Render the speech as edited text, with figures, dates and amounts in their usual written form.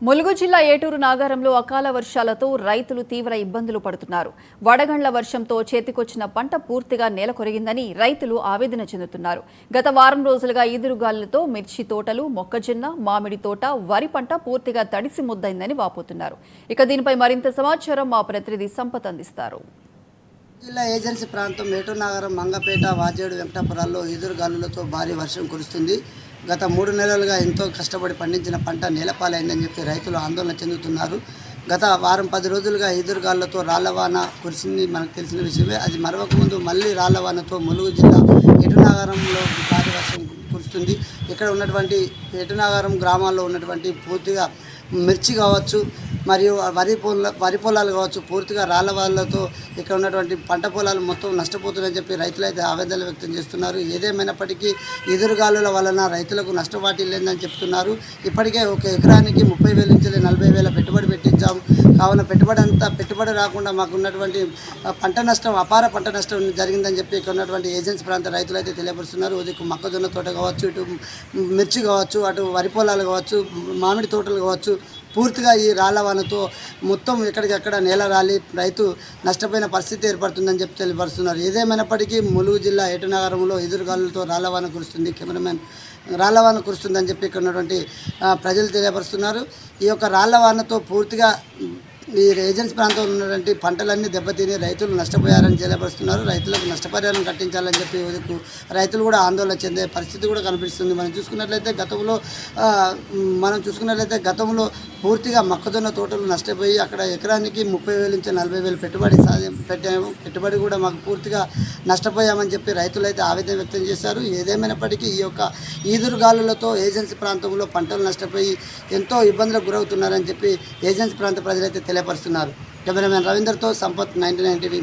ములుగు జిల్లా ఏటూరు నాగారంలో అకాల వర్షాలతో రైతులు తీవ్ర ఇబ్బందులు పడుతున్నారు. వడగండ్ల వర్షంతో చేతికొచ్చిన పంట పూర్తిగా నేలకొరిగిందని రైతులు ఆవేదన చెందుతున్నారు. గత వారం రోజులుగా ఈదురుగాలులతో మిర్చి తోటలు, మొక్కజొన్న, మామిడి తోట, వరి పంట పూర్తిగా తడిసి ముద్దైందని వాపోతున్నారు. ఇక దీనిపై మరింత సమాచారం మా ప్రతినిధి సంపత్ అందిస్తారు. జిల్లా ఏజెన్సీ ప్రాంతం ఏటూరు నాగారం, మంగపేట, వాజేడు, వెంకటాపురాల్లో ఈదురుగాలులతో భారీ వర్షం కురుస్తుంది. గత 3 నెలలుగా ఎంతో కష్టపడి పండించిన పంట నేలపాలైందని చెప్పి రైతులు ఆందోళన చెందుతున్నారు. గత వారం 10 రోజులుగా ఈదురుగాలులతో రాళ్లవాన కురిసింది మనకు తెలిసిన విషయమే. అది మరొక ముందు మళ్ళీ రాళ్లవానతో ములుగు జిల్లా ఏటూరు నాగారంలో భారీ వర్షం కురుస్తుంది. ఇక్కడ ఉన్నటువంటి ఏటూరు నాగారం గ్రామాల్లో ఉన్నటువంటి పూర్తిగా మిర్చి కావచ్చు, మరియు వరి పొలాలు కావచ్చు, పూర్తిగా రాళ్ల వాళ్ళతో ఇక్కడ ఉన్నటువంటి పంట పొలాలు మొత్తం నష్టపోతున్నాయని చెప్పి రైతులు అయితే ఆవేదన వ్యక్తం చేస్తున్నారు. ఏదేమైనప్పటికీ ఎదురుగాలుల వలన రైతులకు నష్టవాటి లేదని చెప్తున్నారు. ఇప్పటికే ఒక ఎకరానికి 30,000 నుంచి 40,000 పెట్టుబడి పెట్టించాము. కావున పెట్టుబడి రాకుండా మాకు ఉన్నటువంటి పంట నష్టం, అపార పంట నష్టం జరిగిందని చెప్పి ఇక్కడ ఉన్నటువంటి ఏజెన్సీ ప్రాంత రైతులు అయితే తెలియపరుస్తున్నారు. ఇటు మొక్కజొన్న తోట కావచ్చు, ఇటు మిర్చి కావచ్చు, అటు వరి పొలాలు కావచ్చు, మామిడి తోటలు కావచ్చు, పూర్తిగా ఈ రాళ్లవానతో మొత్తం ఎక్కడికక్కడ నేల రాలి రైతు నష్టపోయిన పరిస్థితి ఏర్పడుతుందని చెప్పి తెలియపరుస్తున్నారు. ఏదేమైనప్పటికీ ములుగు జిల్లా ఏటూరు నగరంలో ఎదురుగాలులతో రాళ్లవాన కురుస్తుంది, కెమెరామెన్ రాళ్లవాన కురుస్తుందని చెప్పి ఇక్కడ ఉన్నటువంటి ప్రజలు తెలియపరుస్తున్నారు. ఈ యొక్క రాళ్లవానతో పూర్తిగా ఈ ఏజెన్సీ ప్రాంతంలో ఉన్నటువంటి పంటలన్నీ దెబ్బతిని రైతులు నష్టపోయారని తెలియపరుస్తున్నారు. రైతులకు నష్టపరిహారం కట్టించాలని చెప్పి రైతులు కూడా ఆందోళన చెందే పరిస్థితి కూడా కనిపిస్తుంది. మనం చూసుకున్నట్లయితే గతంలో పూర్తిగా మొక్కజొన్న తోటలు నష్టపోయి అక్కడ ఎకరానికి 30,000 నుంచి 40,000 పెట్టాము. పెట్టుబడి కూడా మాకు పూర్తిగా నష్టపోయామని చెప్పి రైతులు అయితే ఆవేదన వ్యక్తం చేశారు. ఏదేమైనప్పటికీ ఈ యొక్క ఈదురుగాలులతో ఏజెన్సీ ప్రాంతంలో పంటలు నష్టపోయి ఎంతో ఇబ్బందులకు గురవుతున్నారని చెప్పి ఏజెన్సీ ప్రాంత ప్రజలైతే తెలియపరుస్తున్నారు. కెమెరామెన్ రవీందర్తో సంపత్, 99 టీవీ.